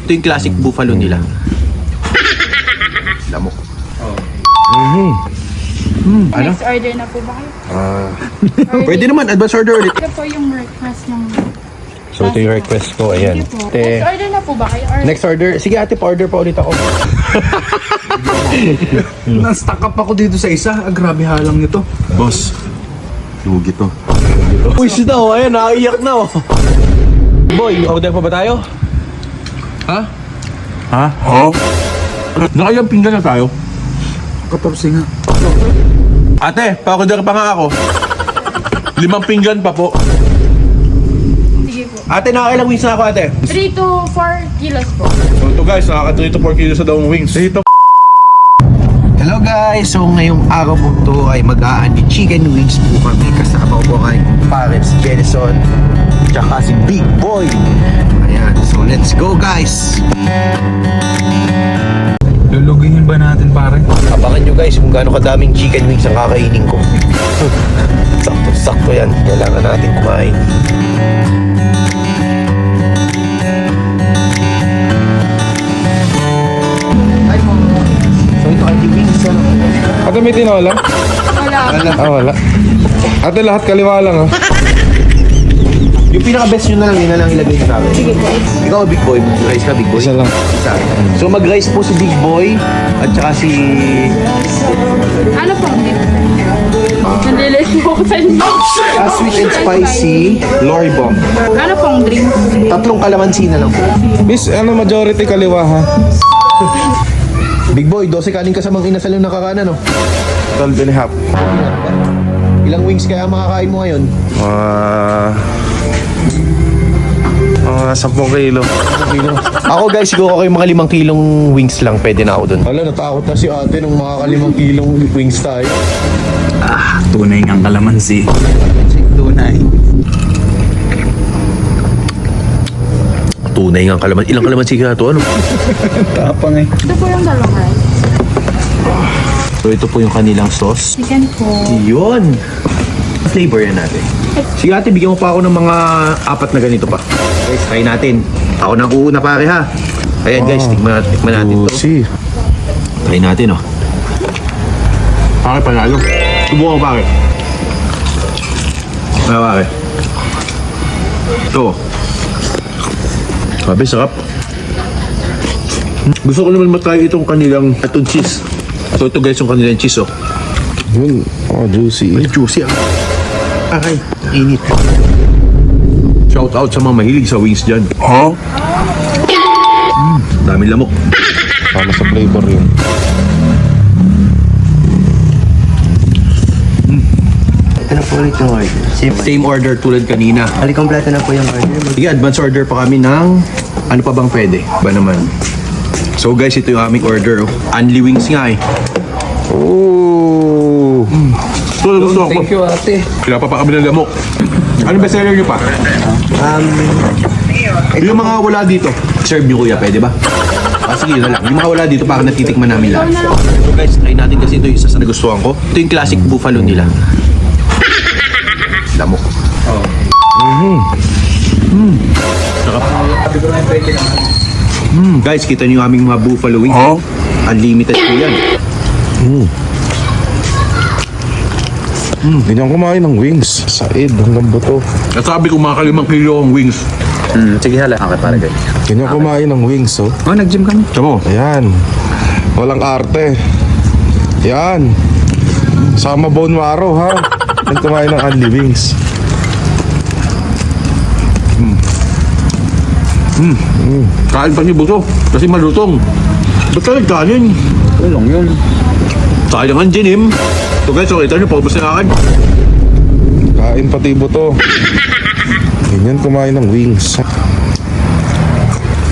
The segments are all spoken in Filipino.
Ito yung classic buffalo nila. Lamok. Ano? Next order na po ba kayo? Pwede naman, advance order ulit. Ito po yung request ng... So ito yung request ko, ayan. Thank you po. Next order na po ba kayo? Or... Next order, sige ate, pa-order pa ulit ako. Na-stuck up ako dito sa isa. Grabe halang nito. Boss, lugi to. Uy, na oh, ayun, nakaiyak na oh. Boy, order pa ba tayo? Ha? Nakayang pinggan na tayo. 14 nga. Ate, pa-order pa nga ako. 5 pinggan pa po. Sige po. Ate, nakakailang wings na ako ate. 3 to 4 kilos po. So ito guys, nakaka 3 to 4 kilos sa daw wings. Hello guys! So ngayong araw po to ay mag-aani chicken wings po kami. Kasama ko kay Paris Jenison tsaka si Big Boy. Ayan, so let's go guys! Lulugingin ba natin pare? Abangan nyo guys kung gaano kadaming chicken wings ang kakainin ko. Sakto-sakto yan. Kailangan natin kumain. So ito ay wings. Ate, may tinola? Wala. Wala. Ate, lahat kaliwa lang oh. Yung pinaka-best nyo na lang, yun na lang ilagay nyo sa akin. Sige po. Ikaw, Big Boy. Mag-rice ka, Big Boy? Isa lang. Isa. So mag-rice po si Big Boy at saka si... Ano po? Nandilis po ako sa inyo. sweet and spicy Lori Bomb. Ano pong drink? 3 kalamansi na lang po. Miss, ano majority kaliwa ha? Big Boy, 12 kanin ka sa mga inasal yung nakakanan, no? 12 and a half. Ilang wings kaya makakain mo ngayon? 10 kilo. Ako guys, siguro kayo mga 5 kilong wings lang, pwede na ako dun. Wala, natakot na si ate nung makaka 5 kilong wings tayo. Tunay ngang kalamansi. Tunay. Tunay nga kalamansi. Ilang kalamansi ka na to, ano? Tapang eh. Ito po yung dalawang rice. So ito po yung kanilang sauce. Chicken po. Yun! Flavor yan natin. Sige ate, bigyan mo pa ako ng mga 4 na ganito pa. Guys, try natin. Ako na kuuna pare ha. Ayan guys, tikman natin to. Juicy. Try natin oh. Pare, panalo. Subukan ko pare. Ano pare? Ito. Sabi, sarap. Gusto ko naman matry itong kanilang cheese. So ito guys yung kanilang cheese oh. Yun, juicy. Ay, juicy ah. Aray, init. Shout out sa mga mahilig sa wings dyan. Dami lamok. Sama sa flavor yun. Ito na po ulit yung order. Same order tulad kanina. Halikompleto na po yung order. Sige, advance order pa kami ng ano pa bang pwede ba naman. So guys, ito yung aming order. Oh. Only wings nga eh. Ooh. So, gusto ako. Thank you ate. Kaya pa kami ng lamok. Ano best seller nyo pa? Yung mga wala dito. Serve nyo kuya, pwede ba? Sige, yun na lang. Yung mga wala dito, parang natitikman namin lahat. So guys, try natin kasi ito yung isa sa nagustuhan ko. Ito yung classic buffalo nila. Lamok. Sarap. Guys, kita nyo yung aming mga buffalo wings. Unlimited po yan. Ganyan kumain ng wings. Said, hanggang buto. Nasabi ko mga 5 kilo ang wings. Sige hala. Okay pare guys. Ganyan kumain ng wings, oh. Oh, nag-gym kami. Tama mo? Ayan. Walang arte. Yan. Sama bone marrow, ha? Yan kumain ng only wings. Kain pa si Buso. Kasi malutong. Ba't ka nagkanin? Tulong yun. Sayang ang ginim. So guys, so kita nyo, paubos na akin. Kain pati buto. Ganyan kumain ng wings.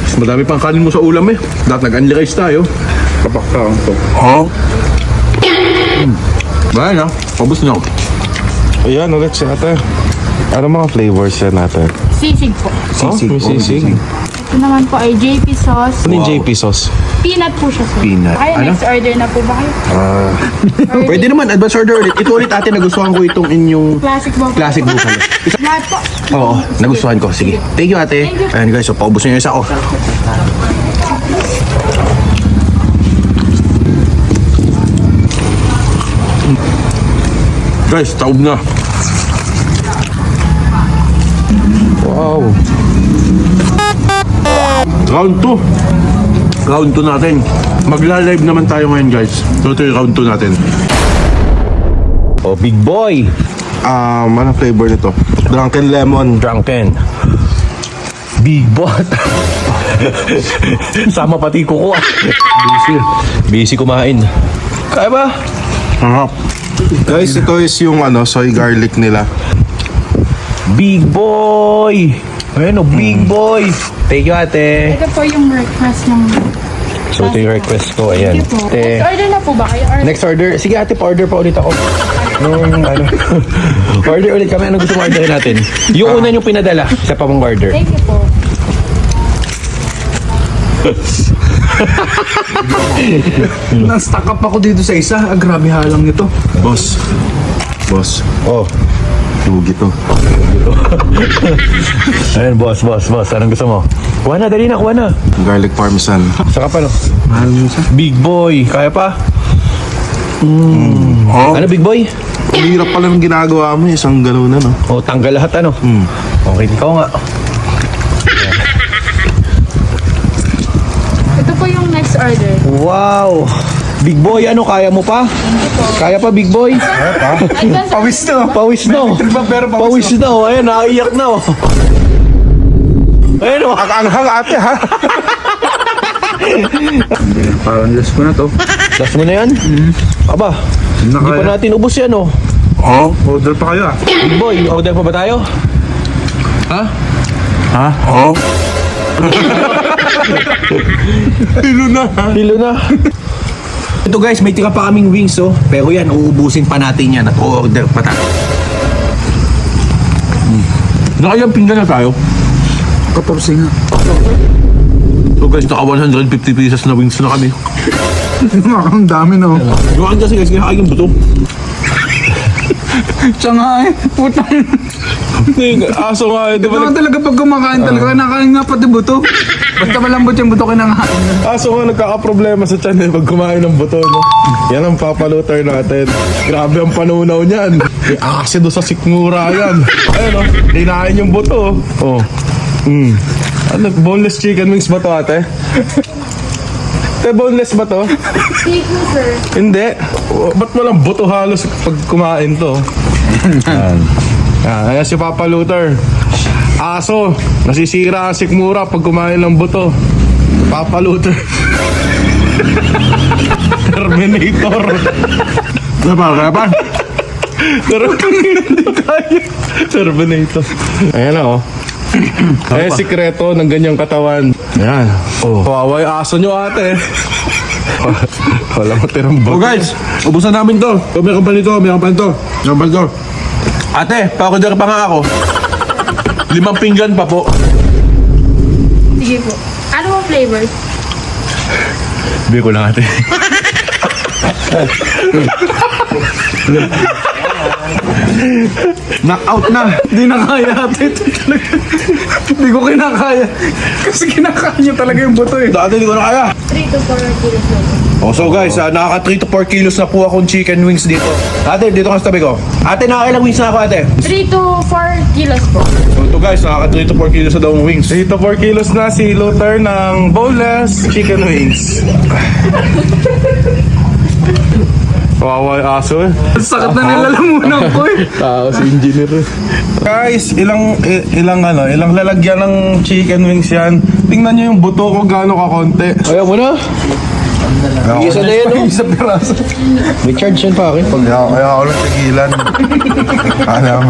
Mas madami pang kanin mo sa ulam eh. Dapat nag-unli rice tayo. Kapaktaon to. Bayan ha, paubos na ako. Ayan, ulit si ate. Ano mga flavors yan natin? Sisig po. Sisig. May sisig. Ito naman po ay JP sauce. Ano yung JP sauce? Peanut po siya, sir. Peanut. Kaya Ano? next order na po ba kayo? Pwede naman, advance order ulit. Ito ulit ate, nagustuhan ko itong inyong Classic po. classic buffalo. Lahat po. Oo, nagustuhan ko. Sige. Thank you ate. Thank you. Ayan guys, so paubos na yung isa ko. Guys, taob na. Wow. Round 2. Round 2 natin. Magla-live naman tayo ngayon, guys. So, ito yung round 2 natin. Oh, big boy. Ano flavor nito? Drunken lemon. Drunken. Big bot. Sama pati kuko. Busy kumain. Kaya ba? Sarap. Guys, ito is yung soy garlic nila. Big boy. Ayun oh, big boy. Thank you, ate. Ito po yung request ng... So, ito yung request ko. Ayan. Thank you po. Ate. Next order na po ba kayo? Or... Next order. Sige, ate, pa-order pa ulit ako. Order ulit kami. Anong gusto mo orderin natin? Yung una yung pinadala. Isa pa mong order. Thank you po. Na-stuck up ako dito sa isa. Grabe halang nito. Boss. Oh. Lugi to. Ayan, boss. Anong gusto mo? Kuha na, dali na, kuha na. Garlic parmesan. Saka pa, no? Mahal mo siya. Big boy. Kaya pa? Ano, big boy? Ang hirap pala ng ginagawa mo. Isang gano'n na, no? Oh, tanggal lahat, ano? Okay, ikaw nga. Ito po yung next order. Wow! Big boy, ano, kaya mo pa? Kaya pa, big boy? Advance Pawis to. Pawis na, oh. Pero Pawis na, oh. Ayan, nakaiyak na, oh. Ayan, oh. Ang ate, ha? Parang last ko na to. Last mo na yan? Aba, hindi pa Nakaya. natin ubos yan, oh. Order pa kayo, ah. Big boy, order pa ba tayo? Ha? Hilo na. Ito guys, may tira pa kaming wings, oh. Pero yan, uubusin pa natin yan at order pa tayo. Nakailang pinggan na tayo? 14 nga. So guys, naka 150 pieces na wings na kami. Ang dami na. Yung kasi guys, kinakain yung buto. Siya nga eh. Puta. Aso nga, di ba? Talaga pag kumakain talaga, nakain nga pati buto. Basta malambot yung buto kinakain. Aso nga, nagkakaproblema sa tiyan pag kumain ng buto, no? Yan ang papaluter natin. Grabe ang panunaw niyan. May asido sa sikmura yan. Ayun, no? Dinain yung buto. Oh. Ano, boneless chicken wings ba to, ate? Boneless ba to? Thank you, sir. Hindi. Ba't walang buto halos pag kumain to? Yan. Ayan si Papa Luther. Aso, nasisira ang sikmura pag kumain ng buto. Papa Luther. Terminator. Kaya pa? Terminator. Ayan na, oh. Ayan, sikreto ng ganyang katawan. Ayan. Oh. Kawawa yung aso nyo, ate. Wala mo tirang Oh buto. guys, ubusan namin to. Meron pa nito, meron pa nito. Meron pa nito. Ate, pa-order pa nga ako. 5 pinggan pa po. Sige po. Ano mo flavor? Bigay ko lang, ate. Knock-out na. Hindi na kaya, ate. Hindi ko kinakaya. Kasi kinakaya niyo talaga yung buto eh. Dati hindi ko na kaya. 3 to 4 kilos po. Oh, so guys, nakaka 3 to 4 kilos na po akong chicken wings dito. Ate, dito ka sa tabi ko. Ate, nakakailang wings na ako, ate. 3 to 4 kilos po. So ito guys, nakaka 3 to 4 kilos na daw ang wings. Dito 4 kilos na si Luther ng boneless chicken wings. Kawawa yung aso eh. Sakit na nilalamunan ko eh. Tao si engineer. Guys, ilang lalagyan ng chicken wings yan. Tingnan nyo yung buto kung gaano kakonti. Ayaw mo na. Isa na yan, oh. Isa piraso. May charge yan pa akin. Kaya ako lang tigilan. Alam